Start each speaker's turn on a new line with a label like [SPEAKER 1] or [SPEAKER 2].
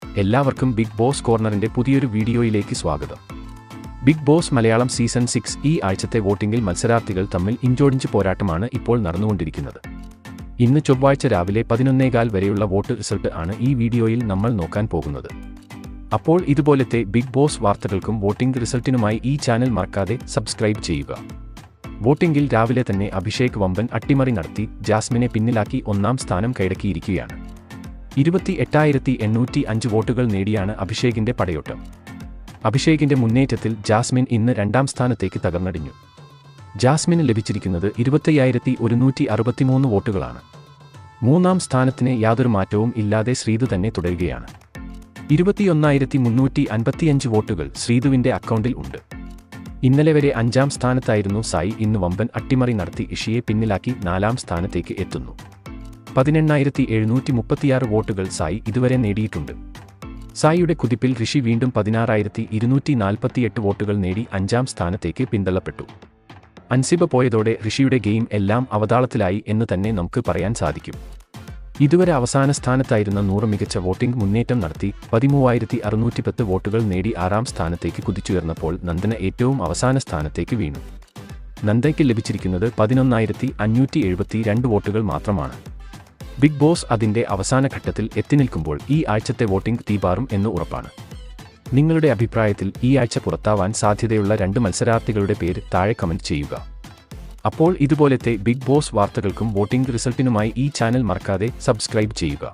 [SPEAKER 1] എല്ലാവർക്കും big boss കോർണറിന്റെ പുതിയൊരു വീഡിയോയിലേക്ക് സ്വാഗതം. ബിഗ് ബോസ് മലയാളം സീസൺ 6 ഈ ആഴ്ചത്തെ വോട്ടിംഗിൽ മത്സരാർത്ഥികൾ തമ്മിൽ ഇഞ്ചോടിഞ്ച് പോരാട്ടമാണ് ഇപ്പോൾ നടന്നുകൊണ്ടിരിക്കുന്നത്. ഇന്ന് ചൊവ്വാഴ്ച രാവിലെ 11:15 വരെയുള്ള വോട്ട് റിസൾട്ട് ആണ് ഈ വീഡിയോയിൽ നമ്മൾ നോക്കാൻ പോകുന്നത്. അപ്പോൾ ഇതുപോലത്തെ ബിഗ് ബോസ് വാർത്തകൾക്കും വോട്ടിംഗ് റിസൾട്ടിനുമായി ഈ ചാനൽ മറക്കാതെ സബ്സ്ക്രൈബ് ചെയ്യുക. വോട്ടിംഗിൽ രാവിലെ തന്നെ അഭിഷേക് വമ്പൻ അട്ടിമറി നടത്തി ജാസ്മിനെ പിന്നിലാക്കി ഒന്നാം സ്ഥാനം കൈയടക്കിയിരിക്കുകയാണ്. 28,805 വോട്ടുകൾ നേടിയാണ് അഭിഷേകിന്റെ പടയോട്ടം. അഭിഷേകിന്റെ മുന്നേറ്റത്തിൽ ജാസ്മിൻ ഇന്ന് രണ്ടാം സ്ഥാനത്തേക്ക് തകർന്നടിഞ്ഞു. ജാസ്മിന് ലഭിച്ചിരിക്കുന്നത് 25,163 വോട്ടുകളാണ്. മൂന്നാം സ്ഥാനത്തിന് യാതൊരു മാറ്റവും ഇല്ലാതെ ശ്രീതു തന്നെ തുടരുകയാണ്. 21,355 വോട്ടുകൾ ശ്രീതുവിന്റെ അക്കൗണ്ടിൽ ഉണ്ട്. ഇന്നലെ വരെ 5-ാം സ്ഥാനത്തായിരുന്നു സായി. ഇന്ന് വമ്പൻ അട്ടിമറി നടത്തി ഇഷിയെ പിന്നിലാക്കി 4-ാം സ്ഥാനത്തേക്ക് എത്തുന്നു. 18,736 വോട്ടുകൾ സായി ഇതുവരെ നേടിയിട്ടുണ്ട്. സായിയുടെ കുതിപ്പിൽ ഋഷി വീണ്ടും 16,248 വോട്ടുകൾ നേടി 5-ാം സ്ഥാനത്തേക്ക് പിന്തള്ളപ്പെട്ടു. അൻസിബ പോയതോടെ ഋഷിയുടെ ഗെയിം എല്ലാം അവതാളത്തിലായി എന്ന് തന്നെ നമുക്ക് പറയാൻ സാധിക്കും. ഇതുവരെ അവസാന സ്ഥാനത്തായിരുന്ന 100 മികച്ച വോട്ടിംഗ് മുന്നേറ്റം നടത്തി 13,610 വോട്ടുകൾ നേടി 6-ാം സ്ഥാനത്തേക്ക് കുതിച്ചുയർന്നപ്പോൾ നന്ദന ഏറ്റവും അവസാന സ്ഥാനത്തേക്ക് വീണു. നന്ദയ്ക്ക് ലഭിച്ചിരിക്കുന്നത് 11,572 വോട്ടുകൾ മാത്രമാണ്. ബിഗ് ബോസ് അതിന്റെ അവസാന ഘട്ടത്തിൽ എത്തിനിൽക്കുമ്പോൾ ഈ ആഴ്ചത്തെ വോട്ടിംഗ് തീപാറും എന്ന് ഉറപ്പാണ്. നിങ്ങളുടെ അഭിപ്രായത്തിൽ ഈ ആഴ്ച പുറത്താവാൻ സാധ്യതയുള്ള 2 മത്സരാർത്ഥികളുടെ പേര് താഴെ കമന്റ് ചെയ്യുക. അപ്പോൾ ഇതുപോലത്തെ ബിഗ് ബോസ് വാർത്തകൾക്കും വോട്ടിംഗ് റിസൾട്ടിനുമായി ഈ ചാനൽ മറക്കാതെ സബ്സ്ക്രൈബ് ചെയ്യുക.